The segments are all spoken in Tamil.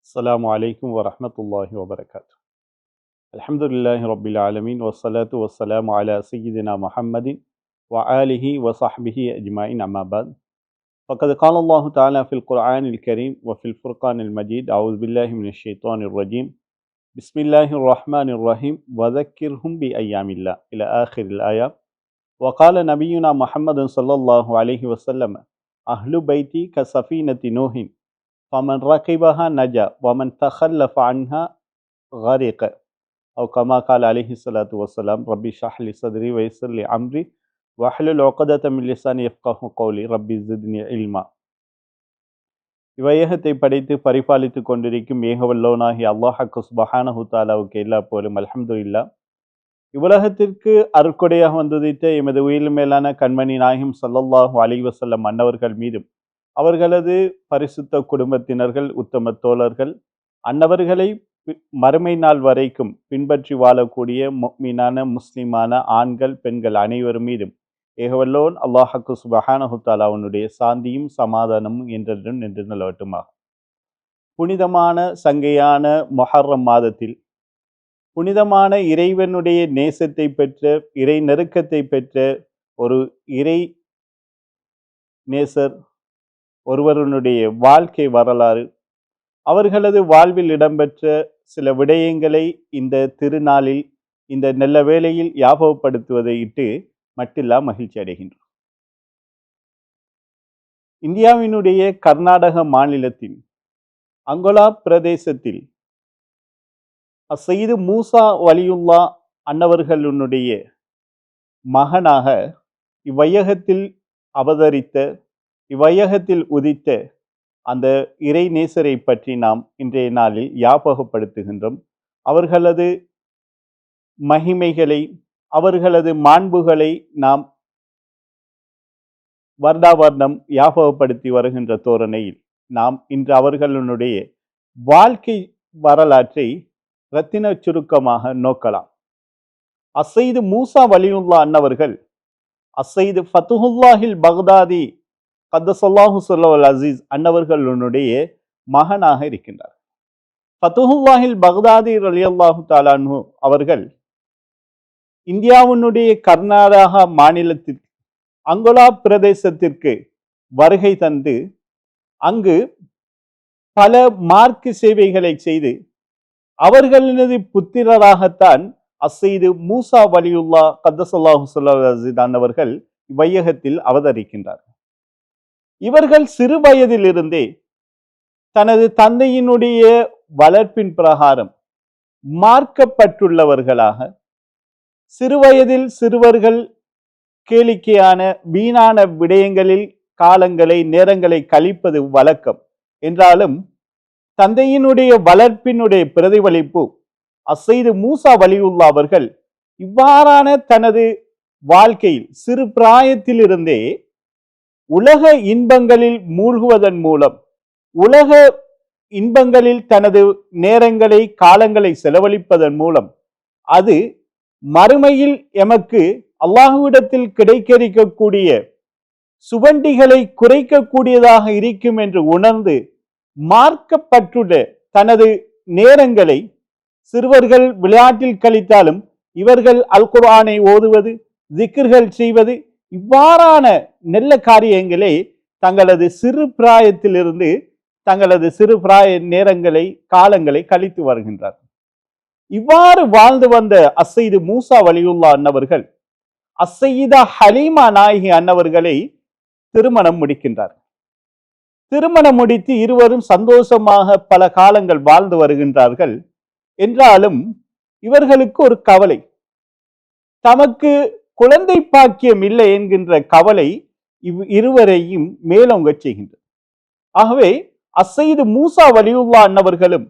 السلام عليكم ورحمة الله وبركاته. الحمد لله رب العالمين والصلاة والسلام على سيدنا محمد وآله وصحبه أجمعين أما بعد. فقد قال الله تعالى في القرآن الكريم وفي الفرقان المجيد أعوذ بالله من الشيطان الرجيم بسم الله الرحمن الرحيم وذكرهم بأيام الله إلى آخر الآية. وقال نبينا محمد صلى الله عليه وسلم أهل بيتي كسفينة نوح فمن ركبها نجا ومن تخلف عنها غرق أو كما قال عليه الصلاة والسلام ربي اشرح لي صدري ويسر لي أمري واحلل عقدة من لساني يفقهوا قولي ربي زدني علما. இவையகத்தை படைத்து பரிபாலித்து கொண்டிருக்கும் ஏகவல்லோனாகி அல்லாஹ் சுப்ஹானஹு தஆலாவுக்கு எல்லா புகழும் அல்ஹம்துலில்லாஹ். இவ்வுலகத்திற்கு அருட்கொடையாக வந்துதித்த எமது உயிர் மேலான கண்மணி நாயகம் ஸல்லல்லாஹு அலைஹி வஸல்லம் அன்னவர்கள் மீதும் அவர்களது பரிசுத்த குடும்பத்தினர்கள் உத்தம தோழர்கள் அன்னவர்களை மறுமை நாள் வரைக்கும் பின்பற்றி வாழக்கூடிய முஃமினான முஸ்லிமான ஆண்கள் பெண்கள் அனைவர் மீதும் ஏகவல்லோன் அல்லாஹ் சுப்ஹானஹு தஆலாவுடைய சாந்தியும் சமாதானமும் என்றென்றும் நின்று நிலவட்டுமாக. புனிதமான சங்கையான மொஹர்ரம் மாதத்தில் புனிதமான இறைவனுடைய நேசத்தை பெற்ற இறை நெருக்கத்தை பெற்ற ஒரு இறை நேசர் ஒருவருடைய வாழ்க்கை வரலாறு அவர்களது வாழ்வில் இடம்பெற்ற சில விடயங்களை இந்த திருநாளில் இந்த நல்ல வேளையில் ஞாபகப்படுத்துவதை இட்டு மட்டில்லா மகிழ்ச்சி அடைகின்றோம். இந்தியாவினுடைய கர்நாடக மாநிலத்தின் அங்கோலா பிரதேசத்தில் சையது மூசா வலியுல்லா அன்னவர்களுடைய மகனாக இவ்வையகத்தில் அவதரித்த இவ்வையகத்தில் உதித்த அந்த இறை நேசரை பற்றி நாம் இன்றைய நாளில் ஞாபகப்படுத்துகின்றோம். அவர்களது மகிமைகளை அவர்களது மாண்புகளை நாம் வருடாவர்ணம் ஞாபகப்படுத்தி வருகின்ற தோரணையில் நாம் இன்று அவர்களுடைய வாழ்க்கை வரலாற்றை இரத்தின சுருக்கமாக நோக்கலாம். அசைது மூசா வலியுல்லா அன்னவர்கள் அசைது ஃபத்துஹுல்லாஹில் பக்தாதி கத்தசல்லாஹு ஸல்லல் அசீஸ் அன்னவர்களுடைய மகனாக இருக்கின்றார். ஃபத்துஹுல்லாஹில் பக்தாதி ரலியல்லாஹு தஆலா அன்ஹு அவர்கள் இந்தியாவினுடைய கர்நாடக மாநிலத்திற்கு அங்கோலா பிரதேசத்திற்கு வருகை தந்து அங்கு பல மார்க்க சேவைகளை செய்து அவர்களது புத்திரராகத்தான் அசைது மூசா வலியுல்லா கத்தசல்லாஹு ஸல்லல் அசீஸ் அன்னவர்கள் வையகத்தில் அவதரிக்கின்றார்கள். இவர்கள் சிறு வயதிலிருந்தே தனது தந்தையினுடைய வளர்ப்பின் பிரகாரம் மார்க்கப்பட்டுள்ளவர்களாக சிறுவயதில் சிறுவர்கள் கேளிக்கையான வீணான விடயங்களில் காலங்களை நேரங்களை கழிப்பது வழக்கம் என்றாலும் தந்தையினுடைய வளர்ப்பினுடைய பிரதிபலிப்பு அசைது மூசா வலியுல்லா அவர்கள் இவ்வாறான தனது வாழ்க்கையில் சிறு பிராயத்திலிருந்தே உலக இன்பங்களில் மூழ்குவதன் மூலம் உலக இன்பங்களில் தனது நேரங்களை காலங்களை செலவழிப்பதன் மூலம் அது மறுமையில் எமக்கு அல்லாஹ்விடத்தில் கிடைக்க இருக்கக்கூடிய சுவண்டிகளை குறைக்கக்கூடியதாக இருக்கும் என்று உணர்ந்து மார்க்கப்பட்டுள்ள தனது நேரங்களை சிறுவர்கள் விளையாட்டில் கழித்தாலும் இவர்கள் அல் குர்ஆனை ஓதுவது திக்ர்கள் செய்வது இவ்வாறான நல்ல காரியங்களை தங்களது சிறு பிராயத்திலிருந்து தங்களது சிறு பிராய நேரங்களை காலங்களை கழித்து வருகின்றார். இவ்வாறு வாழ்ந்து வந்த அசைது மூசா வலியுல்லா அன்னவர்கள் அசையிதா ஹலீமா நாயகி அன்னவர்களை திருமணம் முடிக்கின்றார். திருமணம் முடித்து இருவரும் சந்தோஷமாக பல காலங்கள் வாழ்ந்து வருகின்றார்கள். என்றாலும் இவர்களுக்கு ஒரு கவலை, தமக்கு குழந்தை பாக்கியம் இல்லை என்கின்ற கவலை இருவரையும் மேலோங்க செய்கின்றது. ஆகவே அசைது மூசா வலியுல்லா அன்னவர்களும்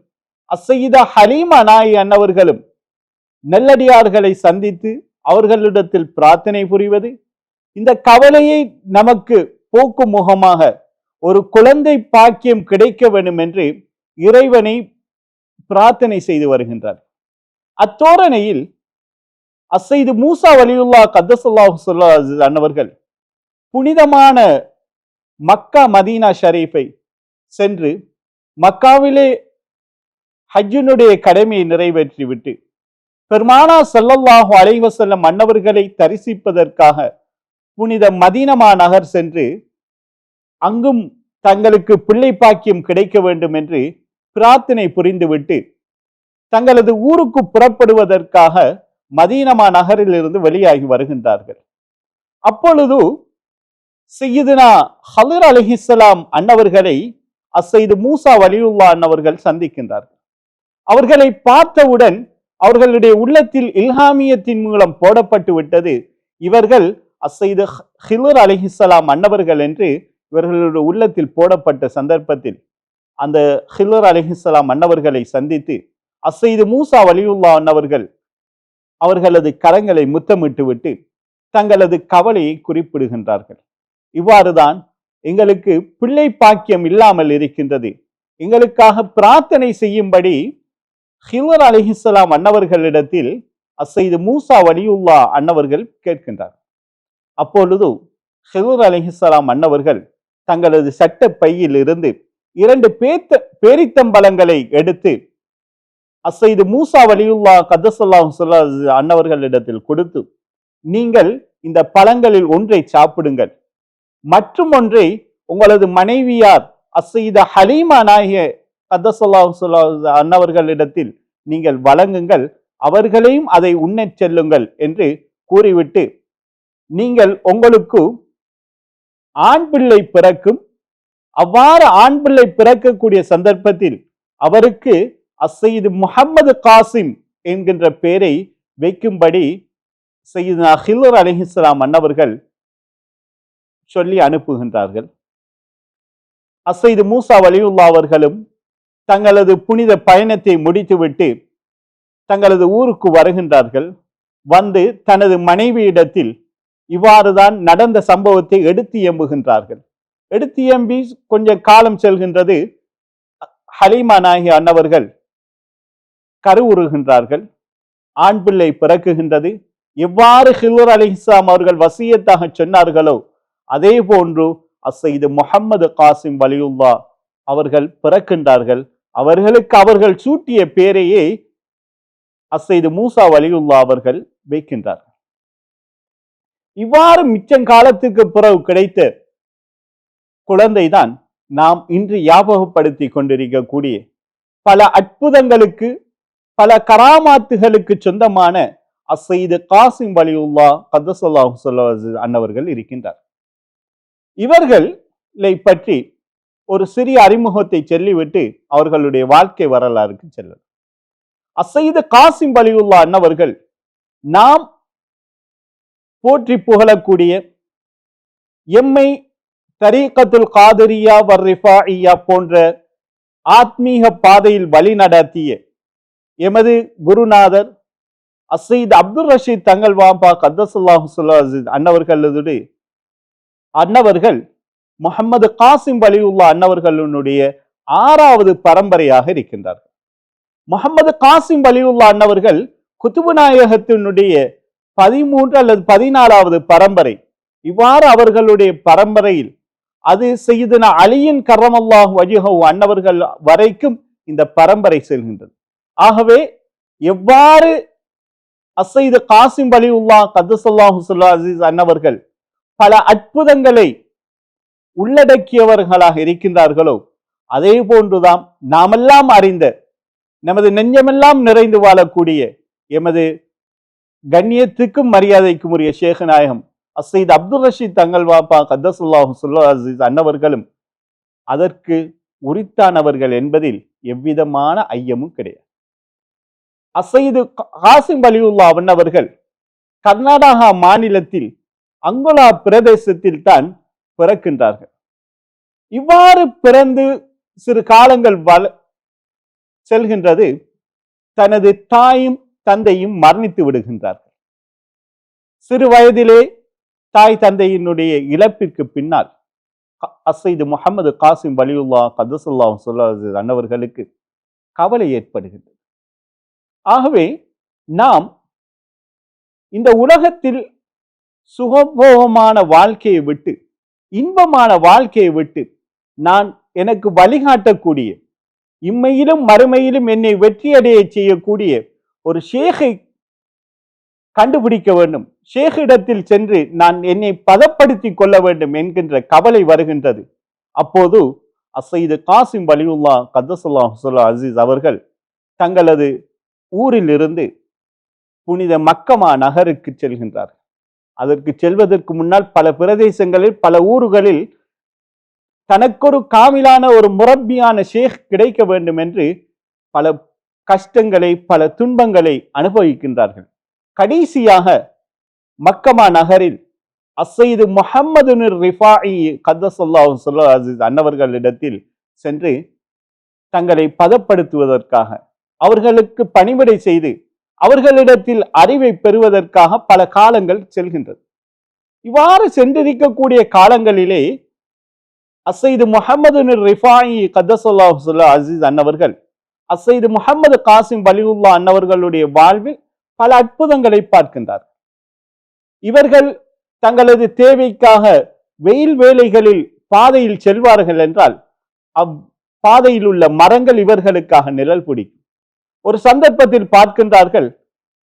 அசைதா ஹலீமா நாயகி அன்னவர்களும் நல்லடியார்களை சந்தித்து அவர்களிடத்தில் பிரார்த்தனை புரிவது, இந்த கவலையை நமக்கு போக்கும் முகமாக ஒரு குழந்தை பாக்கியம் கிடைக்க வேண்டும் என்று இறைவனை பிரார்த்தனை செய்து வருகின்றார். அத்தோரணையில் அசைது மூசா வலியுல்லா கத்தசல்லாஹு ஸல்லல் அசீஸ் அன்னவர்கள் புனிதமான மக்கா மதீனா ஷரீஃபை சென்று மக்காவிலே ஹஜ்ஜினுடைய கடமையை நிறைவேற்றிவிட்டு பெருமானார் ஸல்லல்லாஹு அலைஹி வஸல்லம் மன்னவர்களை தரிசிப்பதற்காக புனித மதீனா நகர் சென்று அங்கும் தங்களுக்கு பிள்ளை பாக்கியம் கிடைக்க வேண்டும் என்று பிரார்த்தனை புரிந்துவிட்டு தங்களது ஊருக்கு புறப்படுவதற்காக மதீனா நகரில் இருந்து வெளியாகி வருகின்றார்கள். அப்பொழுது சையதுனா ஹலிர் அலைஹிஸ்ஸலாம் அன்னவர்களை அஸ்ஸைது மூசா வலியுல்லா அன்னவர்கள் சந்திக்கின்றார்கள். அவர்களை பார்த்தவுடன் அவர்களுடைய உள்ளத்தில் இல்ஹாமியத்தின் மூலம் போடப்பட்டு விட்டது, இவர்கள் அஸ்ஸைது ஹிலிர் அலைஹிஸ்ஸலாம் அன்னவர்கள் என்று இவர்களுடைய உள்ளத்தில் போடப்பட்ட சந்தர்ப்பத்தில் அந்த ஹிலிர் அலைஹிஸ்ஸலாம் அன்னவர்களை சந்தித்து அஸ்ஸைது மூசா வலியுல்லா அன்னவர்கள் அவர்களது கரங்களை முத்தமிட்டு விட்டு தங்களது கவலையை குறிப்பிடுகின்றார்கள். இவ்வாறுதான் எங்களுக்கு பிள்ளை பாக்கியம் இல்லாமல் இருக்கின்றது, எங்களுக்காக பிரார்த்தனை செய்யும்படி ஹிலிர் அலைஹிஸ்ஸலாம் அன்னவர்களிடத்தில் அஸ்ஸைது மூசா வலியுல்லா அன்னவர்கள் கேட்கின்றார். அப்பொழுது ஹிலிர் அலைஹிஸ்ஸலாம் அன்னவர்கள் தங்களது சட்ட பையில் இருந்து 2 பேரித்தம்பழங்களை எடுத்து அஸ்ஸைது மூசா வலியுல்லா கத்தஸல்லாஹு ஸல்லல்லாஹு அன்னவர்களிடத்தில் கொடுத்து, நீங்கள் இந்த பழங்களில் ஒன்றை சாப்பிடுங்கள், மற்றும் ஒன்றை உங்களது மனைவியார் அஸ்ஸைதா ஹலீமா நாயகிய கத்தஸல்லாஹு ஸல்லல்லாஹு அன்னவர்களிடத்தில் நீங்கள் வழங்குங்கள், அவர்களையும் அதை உண்ணச் செல்லுங்கள் என்று கூறிவிட்டு, நீங்கள் உங்களுக்கு ஆண் பிள்ளை பிறக்கும், அவ்வாறு ஆண் பிள்ளை பிறக்கக்கூடிய சந்தர்ப்பத்தில் அவருக்கு அஸ்ஸைது முஹம்மது காசிம் என்கின்ற பெயரை வைக்கும்படி சையதுனா ஹிலிர் அலைஹிஸ்ஸலாம் அன்னவர்கள் சொல்லி அனுப்புகின்றார்கள். அஸ்ஸைது மூசா வலியுல்லா அவர்களும் தங்களது புனித பயணத்தை முடித்துவிட்டு தங்களது ஊருக்கு வருகின்றார்கள். வந்து தனது மனைவியிடத்தில் இவ்வாறுதான் நடந்த சம்பவத்தை எடுத்து எம்புகின்றார்கள். எடுத்து எம்பி கொஞ்சம் காலம் செல்கின்றது. ஹலீமா நாயகி அன்னவர்கள் கருவுறுகின்றார்கள், ஆண் பிள்ளை பிறக்குகின்றது. எவ்வாறு ஹிலிர் அலைஹிஸ்ஸலாம் அவர்கள் வசியத்தாக சொன்னார்களோ அதே போன்று அஸ்ஸைது முஹம்மது காசிம் வலியுல்லா அவர்கள் பிறக்கின்றார்கள். அவர்களுக்கு அவர்கள் சூட்டிய பேரையே அஸ்ஸைது மூசா வலியுல்லா அவர்கள் வைக்கின்றார்கள். இவ்வாறு மிச்சங்காலத்துக்கு பிறகு கிடைத்த குழந்தைதான் நாம் இன்று ஞாபகப்படுத்தி கொண்டிருக்கக்கூடிய பல அற்புதங்களுக்கு பல கராமாத்துகளுக்கு சொந்தமான அஸ்ஸைது காசிம் வலியுல்லா கத்தஸல்லாஹு ஸல்லல்லாஹு அன்னவர்கள் இருக்கின்றார். இவர்களை பற்றி ஒரு சிறிய அறிமுகத்தை சொல்லிவிட்டு அவர்களுடைய வாழ்க்கை வரலாறுக்கு செல்லும். அஸ்ஸைது காசிம் வலியுல்லா அன்னவர்கள் நாம் போற்றி புகழக்கூடிய எம்மை தரீகத்துல் காதிரியா வர்ரிஃபாஇய்யா போன்ற ஆத்மீக பாதையில் வழி நடத்திய எமது குருநாதர் அஸ்ஸைது அப்துல் ரஷீத் தங்கள் வாப்பா கத்தஸல்லாஹு ஸல்லல்லாஹு அன்னவர்களது அன்னவர்கள் முஹம்மது காசிம் வலியுல்லா அன்னவர்களுடைய 6வது பரம்பரையாக இருக்கின்றார்கள். முஹம்மது காசிம் வலியுல்லா அன்னவர்கள் குத்துபு நாயகத்தினுடைய 13 அல்லது 14வது பரம்பரை. இவ்வாறு அவர்களுடைய பரம்பரையில் அது சையதுனா அலியின் கர்ரமல்லாஹு வஜ்ஹஹு அன்னவர்கள் வரைக்கும் இந்த பரம்பரை செல்கின்றது. ஆகவே எவ்வாறு அஸ்ஸைது காசிம் வலியுல்லா கத்தஸல்லாஹு ஸல்லல்லாஹு அன்னவர்கள் பல அற்புதங்களை உள்ளடக்கியவர்களாக இருக்கின்றார்களோ அதே போன்றுதான் நாமெல்லாம் அறிந்த நமது நெஞ்சமெல்லாம் நிறைந்து வாழக்கூடிய எமது கண்ணியத்துக்கும் மரியாதைக்கும் உரிய ஷேக் நாயகம் அஸ்ஸைது அப்துல் ரஷீத் தங்கள் வாப்பா கத்தஸல்லாஹு ஸல்லல்லாஹு அன்னவர்களும் அதற்கு உரித்தானவர்கள் என்பதில் எவ்விதமான ஐயமும் கிடையாது. அஸ்ஸைது காசிம் வலியுல்லா அன்னவர்கள் கர்நாடகா மாநிலத்தில் அங்கோலா பிரதேசத்தில் தான் பிறக்கின்றார்கள். இவ்வாறு பிறந்து சிறு காலங்கள் செல்கின்றது. தனது தாயும் தந்தையும் மரணித்து விடுகின்றார்கள். சிறு வயதிலே தாய் தந்தையினுடைய இழப்பிற்கு பின்னால் அஸ்ஸைது முஹம்மது காசிம் வலியுல்லா கத்தஸல்லாஹு ஸல்லல்லாஹு அன்னவர்களுக்கு கவலை ஏற்படுகின்றது. ஆகவே நாம் இந்த உலகத்தில் சுகபோகமான வாழ்க்கையை விட்டு இன்பமான வாழ்க்கையை விட்டு நான் எனக்கு வழிகாட்டக்கூடிய இம்மையிலும் மறுமையிலும் என்னை வெற்றியடைய செய்யக்கூடிய ஒரு ஷேகை கண்டுபிடிக்க வேண்டும், ஷேகிடத்தில் சென்று நான் என்னை பதப்படுத்தி கொள்ள வேண்டும் என்கின்ற கவலை வருகின்றது. அப்போது அசைது காசிம் வலியுல்லா கத்தசுல்லா அசீஸ் அவர்கள் தங்களது ஊரில் இருந்து புனித மக்கமா நகருக்கு செல்கின்றார்கள். அதற்கு செல்வதற்கு முன்னால் பல பிரதேசங்களில் பல ஊர்களில் தனக்கொரு காமிலான ஒரு முரப்பியான ஷேக் கிடைக்க வேண்டும் என்று பல கஷ்டங்களை பல துன்பங்களை அனுபவிக்கின்றார்கள். கடைசியாக மக்கமா நகரில் அசைது முஹம்மது ரிஃபாஇ கத்தஸல்லாஹு அஸீஸ் அன்னவர்களிடத்தில் சென்று தங்களை பதப்படுத்துவதற்காக அவர்களுக்கு பணிவிடை செய்து அவர்களிடத்தில் அறிவை பெறுவதற்காக பல காலங்கள் செல்கின்றது. இவ்வாறு சென்றிருக்கக்கூடிய காலங்களிலே அசைது முஹம்மது ரிஃபாஇ கத்தஸல்லாஹு அஸீஸ் அன்னவர்கள் அசைது முஹம்மது காசிம் வலியுல்லா அன்னவர்களுடைய வாழ்வில் பல அற்புதங்களை பார்க்கின்றார். இவர்கள் தங்களது தேவைக்காக வெயில் வேளைகளில் பாதையில் செல்வார்கள் என்றால் பாதையில் உள்ள மரங்கள் இவர்களுக்காக நிழல் பிடிக்கும். ஒரு சந்தர்ப்பத்தில் பார்க்கின்றார்கள்,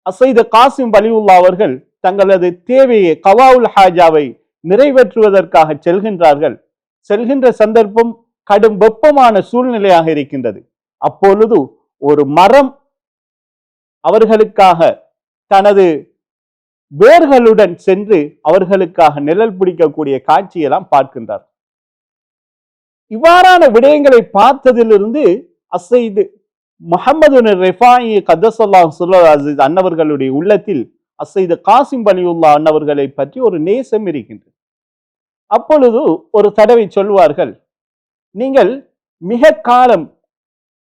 அசைது காசிம் வலியுல்லா அவர்கள் தங்களது தேவையை கவாவுல் ஹாஜாவை நிறைவேற்றுவதற்காக செல்கின்றார்கள். செல்கின்ற சந்தர்ப்பம் கடும் வெப்பமான சூழ்நிலையாக இருக்கின்றது. அப்பொழுது ஒரு மரம் அவர்களுக்காக தனது வேர்களுடன் சென்று அவர்களுக்காக நிழல் பிடிக்கக்கூடிய காட்சியெல்லாம் பார்க்கின்றார். இவ்வாறான விடயங்களை பார்த்ததிலிருந்து அசைது முஹம்மது ரிஃபாஇ கத்தஸல்லாஹு அஸீஸ் அன்னவர்களுடைய உள்ளத்தில் அசைது காசிம் வலியுல்லா அன்னவர்களை பற்றி ஒரு நேசம் இருக்கின்றது. அப்பொழுது ஒரு தடவை சொல்வார்கள், நீங்கள்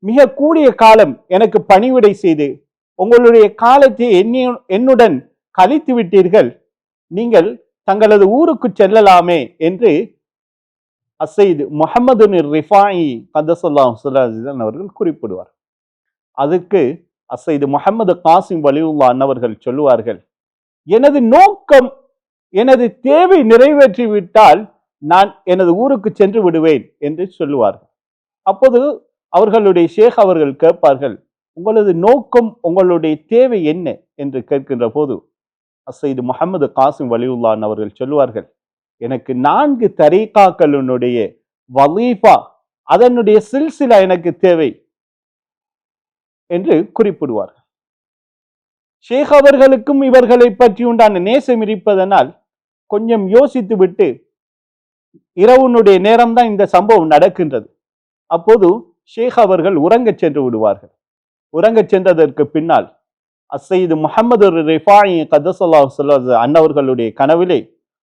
மிக கூடிய காலம் எனக்கு பணிவிடை செய்து உங்களுடைய காலத்தை என்னுடன் கழித்து விட்டீர்கள், நீங்கள் தங்களது ஊருக்கு செல்லலாமே என்று அசைது முஹம்மது ரிஃபாஇ கத்தஸல்லாஹு அஸீஸ் அவர்கள் குறிப்பிடுவார். அதற்கு அசைது முஹம்மது காசிம் வலியுல்லா அன்னவர்கள் சொல்லுவார்கள், எனது நோக்கம் எனது தேவை நிறைவேற்றிவிட்டால் நான் எனது ஊருக்கு சென்று விடுவேன் என்று சொல்லுவார்கள். அப்போது அவர்களுடைய ஷேக் அவர்கள் கேட்பார்கள், உங்களது நோக்கம் உங்களுடைய தேவை என்ன என்று கேட்கின்ற போது அசைது முஹம்மது காசிம் வலியுல்லா அவர்கள் சொல்லுவார்கள், எனக்கு 4 தரீகாக்களினுடைய வலீஃபா அதனுடைய சில்சிலா எனக்கு தேவை என்று குறிப்பிடுவார்கள். ஷேக் அவர்களுக்கும் இவர்களை பற்றி உண்டான நேசம் இருப்பதனால் கொஞ்சம் யோசித்து விட்டு, இரவுனுடைய நேரம்தான் இந்த சம்பவம் நடக்கின்றது. அப்போது ஷேக் அவர்கள் உறங்கச் சென்று விடுவார்கள். உறங்கச் சென்றதற்கு பின்னால் அசைது முஹம்மது ரிஃபாஇ கத்தஸல்லாஹு அன்னவர்களுடைய கனவிலே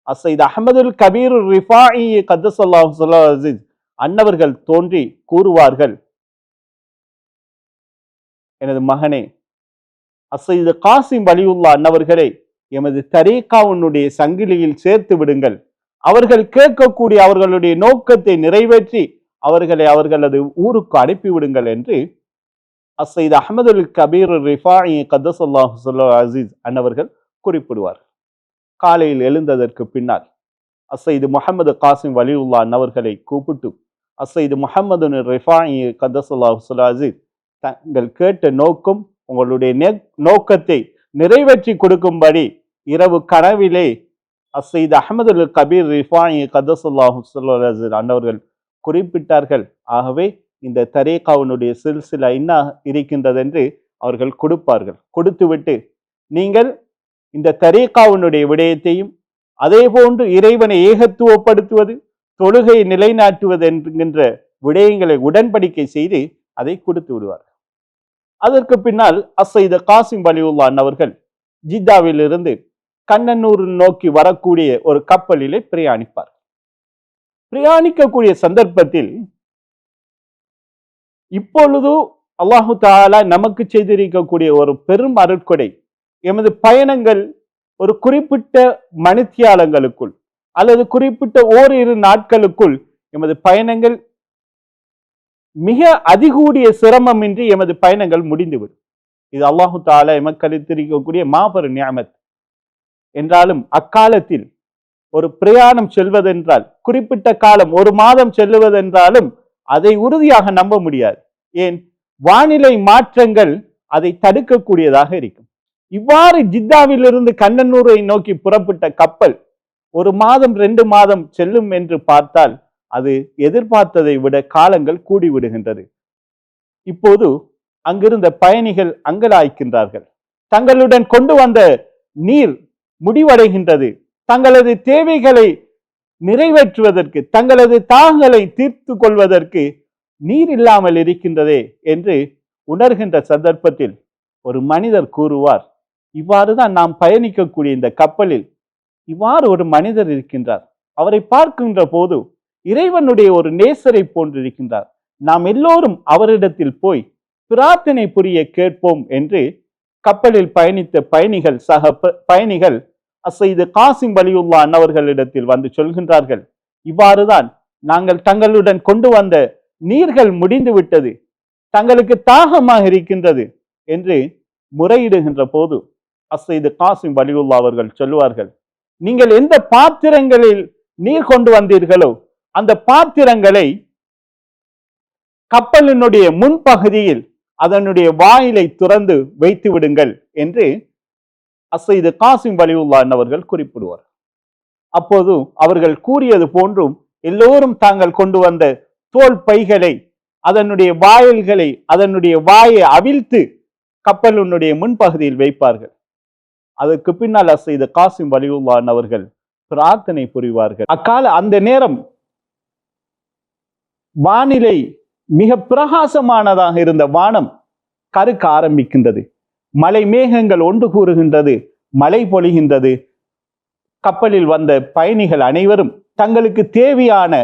அசைது அஹ்மதுல் கபீர் ரிஃபாஇ கத்தஸல்லாஹு அன்னவர்கள் தோன்றி கூறுவார்கள், எனது மகனே அசைது காசிம் வலியுல்லா அன்னவர்களை எமது தரீகாவுனுடைய சங்கிலியில் சேர்த்து விடுங்கள், அவர்கள் கேட்கக்கூடிய அவர்களுடைய நோக்கத்தை நிறைவேற்றி அவர்களை அவர்களது ஊருக்கு அனுப்பிவிடுங்கள் என்று அசைது அஹ்மதுல் கபீர் ரிஃபாஇ கத்தஸல்லாஹு அஸீஸ் அன்னவர்கள் குறிப்பிடுவார். காலையில் எழுந்ததற்கு பின்னால் அசைது முஹம்மது காசிம் வலியுல்லா அன்னவர்களை கூப்பிட்டு, அசைது முஹம்மது ரிஃபாஇ கத்தஸல்லாஹு அஸீஸ் தங்கள் கேட்ட நோக்கம் உங்களுடைய நோக்கத்தை நிறைவேற்றி கொடுக்கும்படி இரவு கனவிலே அசைது அஹ்மதுல் கபீர் ரிஃபாஇ கத்தஸல்லாஹு அஸீஸ் அன்னவர்கள் குறிப்பிட்டார்கள். ஆகவே இந்த தரீகாவுனுடைய சில்சிலா என்ன இருக்கின்றது என்று அவர்கள் கொடுப்பார்கள். கொடுத்துவிட்டு, நீங்கள் இந்த தரீகாவுனுடைய விடயத்தையும் அதே போன்று இறைவனை ஏகத்துவப்படுத்துவது, தொழுகையை நிலைநாட்டுவது என்கின்ற விடயங்களை உடன்படிக்கை செய்து அதை கொடுத்து விடுவார்கள். அதற்கு பின்னால் அசைது காசிம் வலியுல்லா அன்னவர்கள் ஜித்தாவில் இருந்து கண்ணனூர் நோக்கி வரக்கூடிய ஒரு கப்பலிலே பிரயாணிப்பார். பிரயாணிக்கக்கூடிய சந்தர்ப்பத்தில் இப்பொழுது அல்லாஹு தஆலா நமக்கு செய்திருக்கக்கூடிய ஒரு பெரும் அருட்கொடை, எமது பயணங்கள் ஒரு குறிப்பிட்ட மணித்தியாலங்களுக்குள் அல்லது குறிப்பிட்ட ஓரிரு நாட்களுக்குள் எமது பயணங்கள் மிக அதிகூடிய சிரமமின்றி எமது பயணங்கள் முடிந்துவிடும். இது அல்லாஹு தஆலா எமக்கு அளித்திருக்கக்கூடிய மாபெரும் நிஅமத். என்றாலும் அக்காலத்தில் ஒரு பிரயாணம் செல்வதென்றால் குறிப்பிட்ட காலம் 1 மாதம் செல்லுவதென்றாலும் அதை உறுதியாக நம்ப முடியாது. ஏன் வானிலை மாற்றங்கள் அதை தடுக்கக்கூடியதாக இருக்கும். இவ்வாறு ஜித்தாவிலிருந்து கண்ணனூரை நோக்கி புறப்பட்ட கப்பல் 1 மாதம் 2 மாதம் செல்லும் என்று பார்த்தால் அது எதிர்பார்த்ததை விட காலங்கள் கூடிவிடுகின்றது. இப்போது அங்கிருந்த பயணிகள் அங்கலாய்க்கின்றார்கள். தங்களுடன் கொண்டு வந்த நீர் முடிவடைகின்றது. தங்களது தேவைகளை நிறைவேற்றுவதற்கு, தங்களது தாகங்களை தீர்த்து கொள்வதற்கு நீர் இல்லாமல் இருக்கின்றதே என்று உணர்கின்ற சந்தர்ப்பத்தில் ஒரு மனிதர் கூறுவார், இவ்வாறுதான் நாம் பயணிக்கக்கூடிய இந்த கப்பலில் இவ்வாறு ஒரு மனிதர் இருக்கின்றார். அவரை பார்க்கின்ற போது இறைவனுடைய ஒரு நேசரை போன்றிருக்கின்றார். நாம் எல்லோரும் அவரிடத்தில் போய் பிரார்த்தனை புரிய கேட்போம் என்று கப்பலில் பயணித்த பயணிகள், சக பயணிகள் அசைது காசிம் வலியுல்லா அன்னவர்களிடத்தில் வந்து சொல்கின்றார்கள், இவ்வாறுதான் நாங்கள் தங்களுடன் கொண்டு வந்த நீர்கள் முடிந்து விட்டது, தங்களுக்கு தாகமாக இருக்கின்றது என்று முறையிடுகின்ற போது அசைது காசிம் வலியுல்லா அவர்கள் சொல்லுவார்கள், நீங்கள் எந்த பாத்திரங்களில் நீர் கொண்டு வந்தீர்களோ அந்த பாத்திரங்களை கப்பலினுடைய முன்பகுதியில் அதனுடைய வாயிலை துறந்து வைத்து விடுங்கள் என்று அசைது காசிம் வலியுல்லா அவர்கள் குறிப்பிடுவார். அப்போது அவர்கள் கூறியது போன்றும் எல்லோரும் தாங்கள் கொண்டு வந்த தோல் பைகளை, அதனுடைய வாயில்களை, அதனுடைய வாயை அவிழ்த்து கப்பலினுடைய முன்பகுதியில் வைப்பார்கள். அதற்கு பின்னால் அசைது காசிம் வலியுல்லா அவர்கள் பிரார்த்தனை புரிவார்கள். அந்த நேரம் வானிலை மிக பிரகாசமானதாக இருந்த வானம் கருக்க ஆரம்பிக்கின்றது. மலை மேகங்கள் ஒன்று கூறுகின்றது, மழை பொழிகின்றது. கப்பலில் வந்த பயணிகள் அனைவரும் தங்களுக்கு தேவையான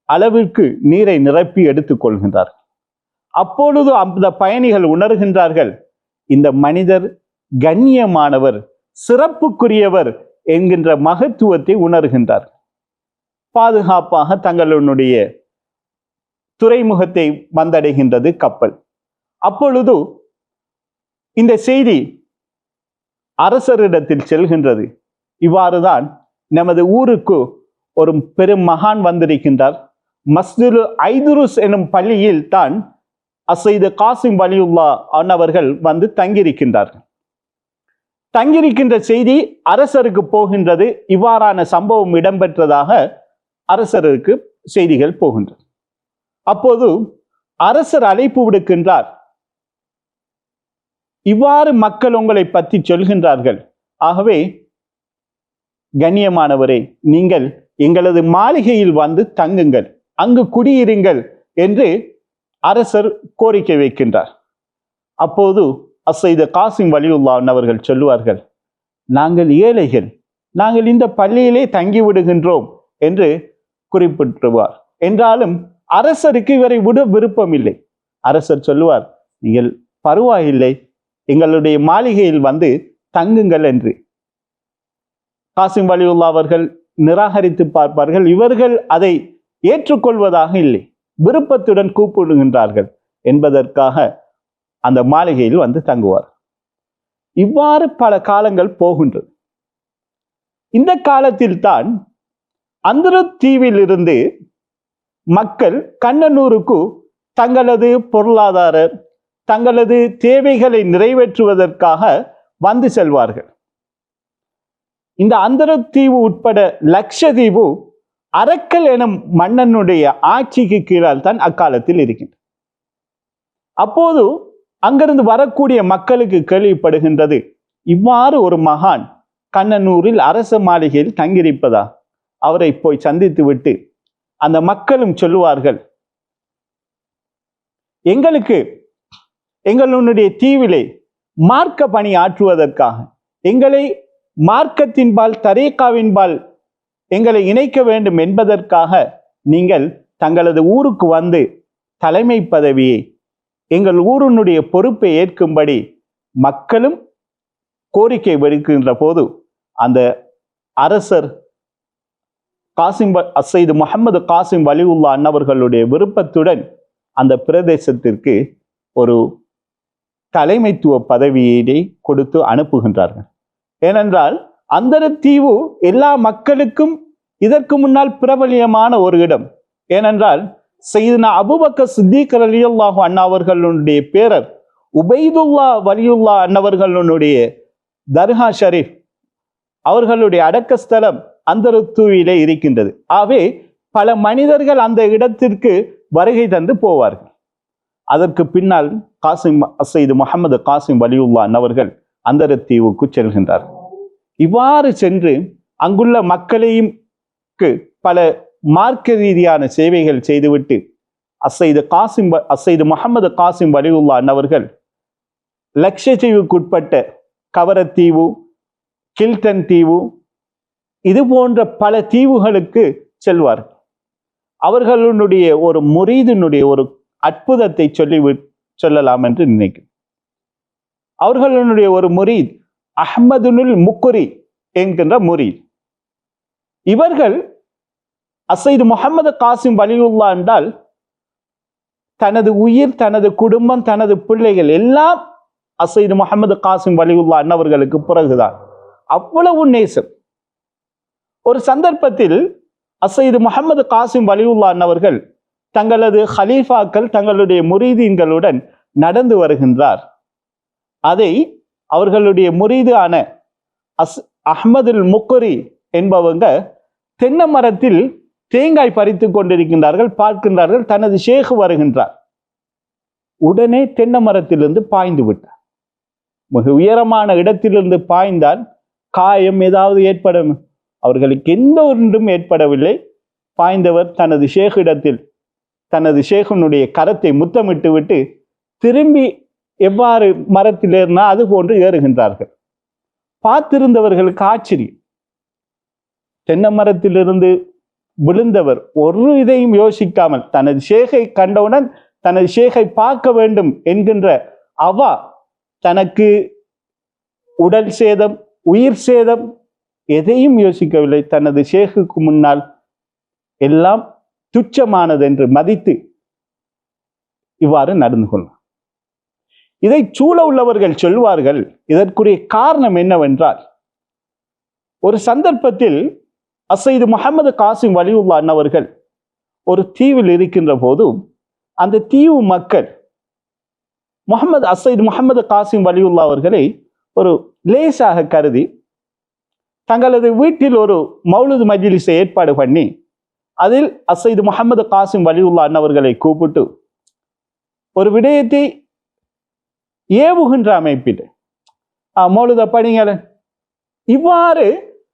அளவிற்கு நீரை நிரப்பி எடுத்துக் கொள்கின்றார்கள். அப்பொழுது அந்த பயணிகள் உணர்கின்றார்கள், இந்த மனிதர் கண்ணியமானவர், சிறப்புக்குரியவர் என்கின்ற மகத்துவத்தை உணர்கின்றார். பாதுகாப்பாக தங்களுடைய துறைமுகத்தை வந்தடைகின்றது கப்பல். அப்பொழுது இந்த செய்தி அரசரிடத்தில் செல்கின்றது, இவ்வாறுதான் நமது ஊருக்கு ஒரு பெரும் மகான் வந்திருக்கின்றார். மஸ்ஜிது ஐதுருஸ் எனும் பள்ளியில் தான் அசைது காசிம் வலியுல்லா அவர்கள் வந்து தங்கியிருக்கின்றார்கள். தங்கியிருக்கின்ற செய்தி அரசருக்கு போகின்றது. இவ்வாறான சம்பவம் இடம்பெற்றதாக அரசருக்கு செய்திகள் போகின்றது. அப்போது அரசர் அழைப்பு விடுக்கின்றார், இவ்வாறு மக்கள் உங்களை பற்றி சொல்கின்றார்கள், ஆகவே கண்ணியமானவரே, நீங்கள் எங்களது மாளிகையில் வந்து தங்குங்கள், அங்கு குடியிருங்கள் என்று அரசர் கோரிக்கை வைக்கின்றார். அப்போது அசைது காசிம் வலியுல்லா அவர்கள் சொல்லுவார்கள், நாங்கள் ஏழைகள், நாங்கள் இந்த பள்ளியிலே தங்கி விடுகின்றோம் என்று குறிப்பிட்டுவார். என்றாலும் அரசருக்கு இவரை விட விருப்பம் இல்லை. அரசர் சொல்லுவார், நீங்கள் பரவாயில்லை, எங்களுடைய மாளிகையில் வந்து தங்குங்கள் என்று. காசிம் வலியுல்லா அவர்கள் நிராகரித்து பார்ப்பார்கள். இவர்கள் அதை ஏற்றுக்கொள்வதாக இல்லை, விருப்பத்துடன் கூப்பிடுகின்றார்கள் என்பதற்காக அந்த மாளிகையில் வந்து தங்குவார். இவ்வாறு பல காலங்கள் போகின்றது. இந்த காலத்தில் தான் அந்தரு தீவில் இருந்து மக்கள் கண்ணனூருக்கு தங்களது பொருளாதார, தங்களது தேவைகளை நிறைவேற்றுவதற்காக வந்து செல்வார்கள். இந்த அந்தரத்தீவு உட்பட லட்சதீவு அரக்கல் எனும் மன்னனுடைய ஆட்சிக்கு கீழால் தான் அக்காலத்தில் இருக்கின்றது. அப்போது அங்கிருந்து வரக்கூடிய மக்களுக்கு கேள்விப்படுகின்றது, இவ்வாறு ஒரு மகான் கண்ணனூரில் அரச மாளிகையில் தங்கியிருப்பதா. அவரை போய் சந்தித்து விட்டு அந்த மக்களும் சொல்லுவார்கள், எங்களுக்கு எங்களுடைய தீவிலே மார்க்க பணி ஆற்றுவதற்காக, எங்களை மார்க்கத்தின்பால், தரீகாவின்பால் எங்களை இணைக்க வேண்டும் என்பதற்காக நீங்கள் தங்களது ஊருக்கு வந்து தலைமை பதவியை, எங்கள் ஊரினுடைய பொறுப்பை ஏற்கும்படி மக்களும் கோரிக்கை விடுக்கின்ற போது அந்த அரசர் அசைது முகமது காசிம் வலியுல்லா அன்னவர்களுடைய விருப்பத்துடன் அந்த பிரதேசத்திற்கு ஒரு தலைமைத்துவ பதவியை கொடுத்து அனுப்புகின்றார்கள். ஏனென்றால் அந்தரத்தீவு எல்லா மக்களுக்கும் இதற்கு முன்னால் பிரபலியமான ஒரு இடம். ஏனென்றால் சையதுனா அபூபக்கர் சித்திக் ரலியல்லாஹு அன்ஹு அவர்களுடைய பேரர் உபைதுல்லா வலியுல்லா அன்னவர்களுடைய தர்கா ஷரீஃப் அவர்களுடைய அடக்கஸ்தலம் அந்தரத்தூவிலே இருக்கின்றது. ஆகவே பல மனிதர்கள் அந்த இடத்திற்கு வருகை தந்து போவார்கள். அதற்கு பின்னால் சையது முஹம்மது காசிம் வலியுல்லா அன்னவர்கள் அந்தரத்தீவுக்கு செல்கின்றார்கள். இவ்வாறு சென்று அங்குள்ள மக்களையும் பல மார்க்க ரீதியான சேவைகள் செய்துவிட்டு சையது முஹம்மது காசிம் வலியுல்லா அன்னவர்கள் லட்சத்தீவுக்குட்பட்ட கவரத்தீவு, கில்டன் தீவு, இது போன்ற பல தீவுகளுக்கு செல்வார்கள். அவர்களுடைய ஒரு முரீதினுடைய ஒரு அற்புதத்தை சொல்லலாம் என்று நினைக்கிறேன். அவர்களுடைய ஒரு முரீத் அஹ்மதுனுல் முக்குரி என்கின்ற முரீத். இவர்கள் சையது முஹம்மது காசிம் வலியுல்லா என்றால் தனது உயிர், தனது குடும்பம், தனது பிள்ளைகள் எல்லாம் சையது முஹம்மது காசிம் வலியுல்லா அன்னவர்களுக்கு பிறகுதான். அவ்வளவு நேசம். ஒரு சந்தர்ப்பத்தில் சையது முஹம்மது காசிம் வலியுல்லா அன்னவர்கள் தங்களது ஹலீஃபாக்கள், தங்களுடைய முரீதீன்களுடன் நடந்து வருகின்றார். அதை அவர்களுடைய முரீதான அஹ்மதுல் முக்குரி என்பவங்க தென்னை மரத்தில் தேங்காய் பறித்து கொண்டிருக்கின்றார்கள். பார்க்கின்றார்கள், தனது ஷேக் வருகின்றார். உடனே தென்னை மரத்திலிருந்து பாய்ந்து விட்டார். மிக உயரமான இடத்திலிருந்து பாய்ந்தால் காயம் ஏதாவது ஏற்படும். அவர்களுக்கு எந்த ஒன்றும் ஏற்படவில்லை. பாய்ந்தவர் தனது ஷேக்கிடத்தில் தனது ஷேகனுடைய கரத்தை முத்தமிட்டு விட்டு திரும்பி எவ்வாறு மரத்தில் ஏறினா அது போன்று ஏறுகின்றார்கள். பார்த்திருந்தவர்களுக்கு ஆச்சரியம். தென்னை மரத்திலிருந்து விழுந்தவர் ஒரு இதையும் யோசிக்காமல் தனது ஷேகை கண்டவுடன் தனது ஷேகை பார்க்க வேண்டும் என்கின்ற அவா, தனக்கு உடல் சேதம், உயிர் சேதம் எதையும் யோசிக்கவில்லை. தனது ஷேகுக்கு முன்னால் எல்லாம் துச்சமானது என்று மதித்து இவ்வாறு நடந்து கொள்ளும். இதை சூழ உள்ளவர்கள் சொல்வார்கள். இதற்குரிய காரணம் என்னவென்றால், ஒரு சந்தர்ப்பத்தில் சையது முஹம்மது காசிம் வலியுல்லா அன்னவர்கள் ஒரு தீவில் இருக்கின்ற போது அந்த தீவு மக்கள் சையது முஹம்மது காசிம் வலியுல்லா அவர்களை ஒரு லேசாக கருதி தங்களது வீட்டில் ஒரு மௌலுது மஜ்லிஸை ஏற்பாடு பண்ணி அதில் சையது முஹம்மது காசிம் வலியுல்லா அன்னவர்களை கூப்பிட்டு ஒரு விடயத்தை ஏவுகின்ற அமைப்பில் மௌலுத படிங்கள இவ்வாறு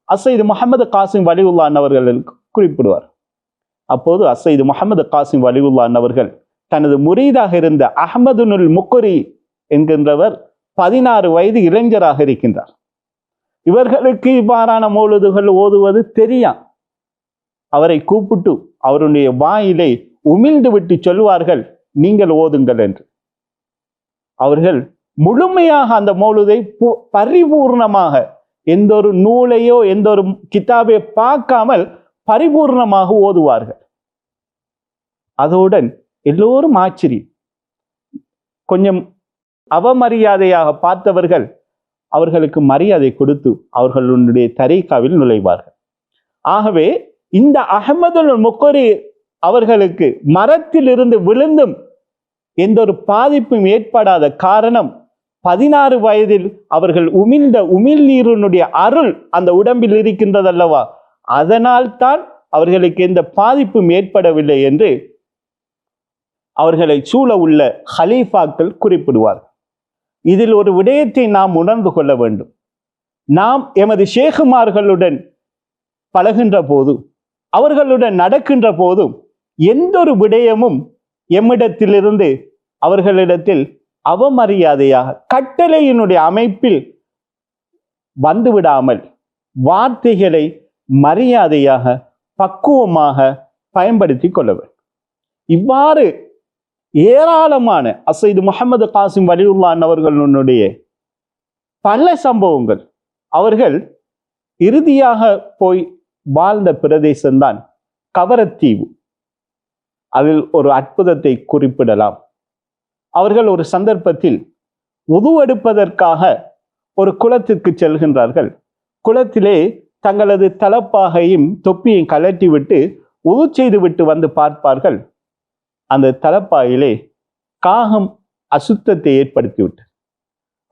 சையது முஹம்மது காசிம் வலியுல்லா அன்னவர்கள் குறிப்பிடுவார். அப்போது சையது முஹம்மது காசிம் வலியுல்லா அன்னவர்கள் தனது முரீதாக இருந்த அஹ்மதுனுல் முக்குரி என்கின்றவர் 16 வயது இளைஞராக இருக்கின்றார். இவர்களுக்கு இவ்வாறான மௌலுதுகள் ஓதுவது தெரியும். அவரை கூப்பிட்டு அவருடைய வாயிலை உமிழ்ந்து விட்டு சொல்வார்கள், நீங்கள் ஓதுங்கள் என்று. அவர்கள் முழுமையாக அந்த மௌலுதை பரிபூர்ணமாக எந்த ஒரு நூலையோ எந்த ஒரு கிதாபையோ பார்க்காமல் பரிபூர்ணமாக ஓதுவார்கள். அதோடன் எல்லோரும் ஆச்சரியம். கொஞ்சம் அவமரியாதையாக பார்த்தவர்கள் அவர்களுக்கு மரியாதை கொடுத்து அவர்களுடைய தரீகாவில் நுழைவார்கள். ஆகவே இந்த அஹ்மதுல் முக்குரி அவர்களுக்கு மரத்தில் இருந்து விழுந்தும் எந்த ஒரு பாதிப்பும் ஏற்படாத காரணம் 16 வயதில் அவர்கள் உமிழ்ந்த உமிழ்நீரினுடைய அருள் அந்த உடம்பில் இருக்கின்றதல்லவா, அதனால் தான் அவர்களுக்கு எந்த பாதிப்பும் ஏற்படவில்லை என்று அவர்களை சூழ உள்ள ஹலீஃபாக்கள் குறிப்பிடுவார்கள். இதில் ஒரு விடயத்தை நாம் உணர்ந்து கொள்ள வேண்டும். நாம் எமது ஷேகுமார்களுடன் பழகின்ற போது, அவர்களுடன் நடக்கின்ற போதும் எந்த ஒரு விடயமும் எம்மிடத்திலிருந்து அவர்களிடத்தில் அவமரியாதையாக கட்டளையினுடைய அமைப்பில் வந்துவிடாமல் வார்த்தைகளை மரியாதையாக பக்குவமாக பயன்படுத்தி கொள்ள வேண்டும். இவ்வாறு ஏராளமான சையது முஹம்மது காசிம் வலியுல்லா அன்னவர்களுடைய பல சம்பவங்கள். அவர்கள் இறுதியாக போய் வாழ்ந்த பிரதேசம்தான் கவரத்தீவு. அதில் ஒரு அற்புதத்தை குறிப்பிடலாம். அவர்கள் ஒரு சந்தர்ப்பத்தில் உது எடுப்பதற்காக ஒரு குளத்திற்கு செல்கின்றார்கள். குளத்திலே தங்களது தலப்பாகையும் தொப்பியையும் கலட்டி விட்டு உது செய்து விட்டு வந்து பார்ப்பார்கள். அந்த தலப்பாயிலே காகம் அசுத்தத்தை ஏற்படுத்திவிட்டது.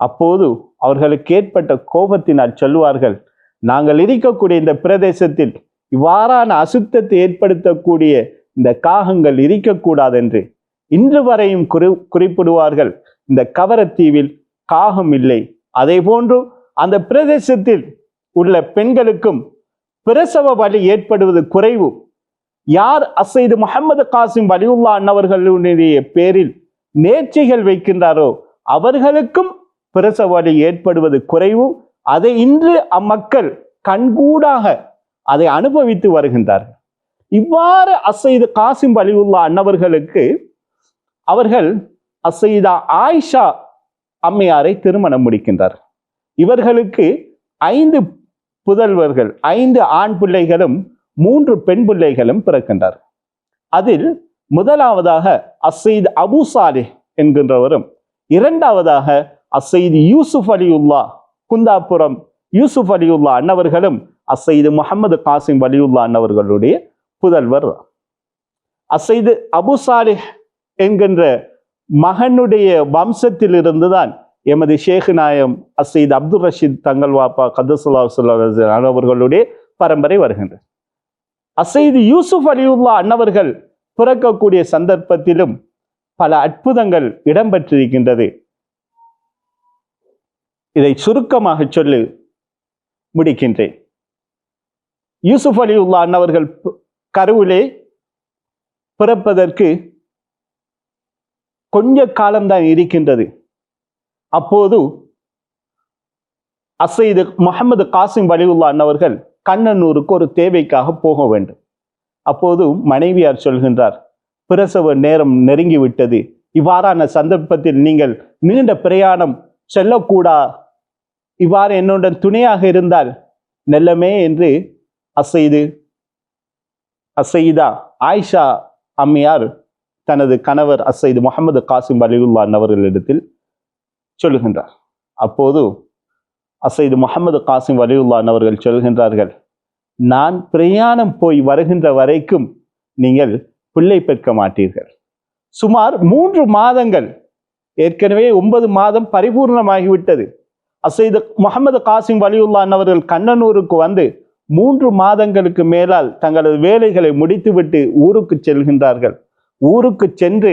அப்போது அவர்களுக்கு ஏற்பட்ட கோபத்தினால் சொல்லுவார்கள், நாங்கள் இருக்கக்கூடிய இந்த பிரதேசத்தில் இவ்வாறான அசுத்தத்தை ஏற்படுத்தக்கூடிய இந்த காகங்கள் இருக்கக்கூடாது என்று இன்று வரையும் குறிப்பிடுவார்கள். இந்த கவரத்தீவில் காகம் இல்லை. அதே போன்று அந்த பிரதேசத்தில் உள்ள பெண்களுக்கும் பிரசவ வலி ஏற்படுவது குறைவு. யார் அசைது முஹம்மது காசிம் வலியுல்லா அன்னவர்களுடைய பேரில் நேர்ச்சைகள் வைக்கின்றாரோ அவர்களுக்கும் பிரசவ வலி ஏற்படுவது குறைவு. அதை இன்று அம்மக்கள் கண்கூடாக அதை அனுபவித்து வருகின்றார்கள். இவ்வாறு அசைது காசிம் வலியுல்லா அன்னவர்களுக்கு அவர்கள் அசைதா ஆயிஷா அம்மையாரை திருமணம் முடிக்கின்றார். இவர்களுக்கு 5 புதல்வர்கள், 5 ஆண் பிள்ளைகளும் 3 பெண் பிள்ளைகளும் பிறக்கின்றார். அதில் முதலாவதாக அசைது அபு சாலிஹ் என்கின்றவரும், இரண்டாவதாக அசைது யூசுப் அலியுல்லா குந்தாபுரம் யூசுப் அலியுல்லா அன்னவர்களும் அசைது முஹம்மது காசிம் வலியுல்லா அன்னவர்களுடைய புதல்வர். அசைது அபு சாலிஹ் என்கின்ற மகனுடைய வம்சத்தில் இருந்துதான் எமது ஷேக் நாயம் அசைது அப்துல் ரஷீத் தங்கள் வாப்பா கதசுல்லா அவர்களுடைய பரம்பரை வருகின்றது. அசைது யூசுப் அலியுல்லா அன்னவர்கள் பிறக்கக்கூடிய சந்தர்ப்பத்திலும் பல அற்புதங்கள் இடம்பெற்றிருக்கின்றது. இதை சுருக்கமாக சொல்லி முடிக்கின்றேன். யூசுப் அலியுல்லா அன்னவர்கள் கருவிலே பிறப்பதற்கு கொஞ்ச காலம்தான் இருக்கின்றது. அப்போது அசைது முஹம்மது காசிம் வலியுல்லா அன்னவர்கள் கண்ணனூருக்கு ஒரு தேவைக்காக போக வேண்டும். அப்போது மனைவியார் சொல்கின்றார், பிரசவ நேரம் நெருங்கிவிட்டது, இவ்வாறான சந்தர்ப்பத்தில் நீங்கள் நீண்ட பிரயாணம் செல்லக்கூடா, இவ்வாறு என்னுடன் துணையாக இருந்தால் நல்லமே என்று அசைதா ஆயிஷா அம்மையார் தனது கணவர் அசைது முஹம்மது காசிம் வலியுல்லா அன்னவர்களிடத்தில் சொல்லுகின்றார். அப்போது அசைது முஹம்மது காசிம் வலியுல்லா அன்னவர்கள் சொல்கின்றார்கள், நான் பிரயாணம் போய் வருகின்ற வரைக்கும் நீங்கள் பிள்ளை பெற்க மாட்டீர்கள். சுமார் 3 மாதங்கள், ஏற்கனவே 9 மாதம் பரிபூர்ணமாகிவிட்டது. அசைது முஹம்மது காசிம் வலியுல்லா அன்னவர்கள் கண்ணனூருக்கு வந்து 3 மாதங்களுக்கு மேலால் தங்களது வேலைகளை முடித்துவிட்டு ஊருக்கு செல்கின்றார்கள். ஊருக்கு சென்று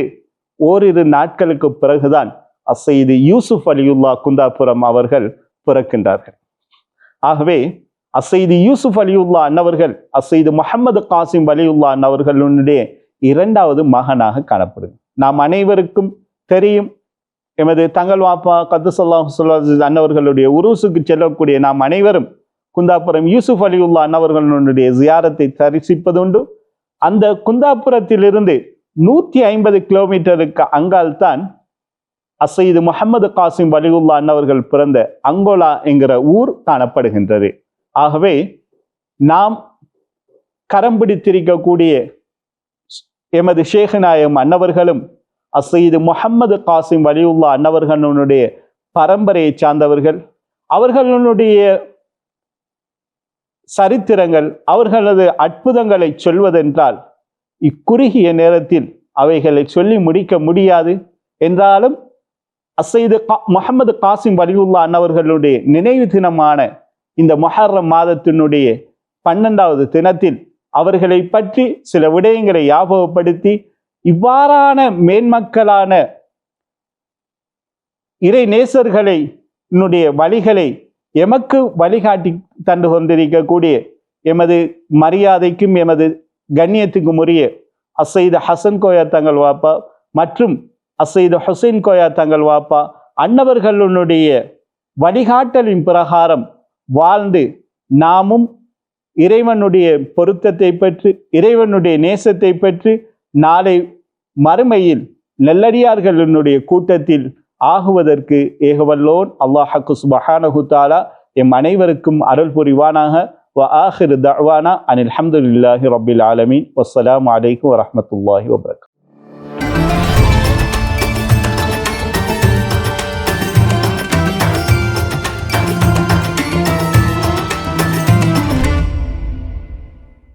ஓரிரு நாட்களுக்கு பிறகுதான் அசைது யூசுப் அலியுல்லா குந்தாபுரம் அவர்கள் பிறக்கின்றார்கள். ஆகவே அசைது யூசுப் அலியுல்லா அன்னவர்கள் அசைது முஹம்மது காசிம் வலியுல்லா அன்னவர்களுடைய 2வது மகனாக காணப்படுது. நாம் அனைவருக்கும் தெரியும், எமது தங்கள் வாப்பா கத்துசல்லாஹ் அன்னவர்களுடைய உருசுக்கு செல்லக்கூடிய நாம் அனைவரும் குந்தாபுரம் யூசுப் அலியுல்லா அன்னவர்களுடைய ஜியாரத்தை தரிசிப்பதுண்டு. அந்த குந்தாபுரத்திலிருந்து 150 கிலோமீட்டருக்கு அங்கால் தான் அசைது முஹம்மது காசிம் வலியுல்லா அன்னவர்கள் பிறந்த அங்கோலா என்கிற ஊர் காணப்படுகின்றது. ஆகவே நாம் கரம் பிடித்திருக்கக்கூடிய எமது ஷேக் நாயம் அன்னவர்களும் அசைது முஹம்மது காசிம் வலியுல்லா அன்னவர்களுடைய பரம்பரையை சார்ந்தவர்கள். அவர்களுடைய சரித்திரங்கள், அவர்களது அற்புதங்களை சொல்வதென்றால் இக்குறுகிய நேரத்தில் அவைகளை சொல்லி முடிக்க முடியாது. என்றாலும் அசைது முஹம்மது காசிம் வலியுல்லா அன்னவர்களுடைய நினைவு தினமான இந்த முஹர்ரம் மாதத்தினுடைய 12வது தினத்தில் அவர்களை பற்றி சில விடயங்களை ஞாபகப்படுத்தி இவ்வாறான மேன்மக்களான இறை நேசர்களை வழிகளை எமக்கு வழிகாட்டி தந்து கொண்டிருக்கக்கூடிய எமது மரியாதைக்கும் எமது கண்ணியத்துக்கும் உரிய அசைது ஹசன் கோயா தங்கள் வாப்பா மற்றும் அசைது ஹுசைன் கோயா தங்கள் வாப்பா அன்னவர்களுடைய வழிகாட்டலின் பிரகாரம் வாழ்ந்து நாமும் இறைவனுடைய பொருத்தத்தை பெற்று இறைவனுடைய நேசத்தை பெற்று நாளை மறுமையில் நல்லடியார்களினுடைய கூட்டத்தில் ஆகுவதற்கு ஏகவல்லோன் அல்லாஹ் சுப்ஹானஹு தஆலா எம் அனைவருக்கும் அருள் புரிவானாக. வ ஆகிரு தஅவானா அனில் ஹம்துலில்லாஹி ரப்பில் ஆலமீன். வஸ்ஸலாமு அலைக்கும் வரஹ்மத்துல்லாஹி வபரகாத்துஹு.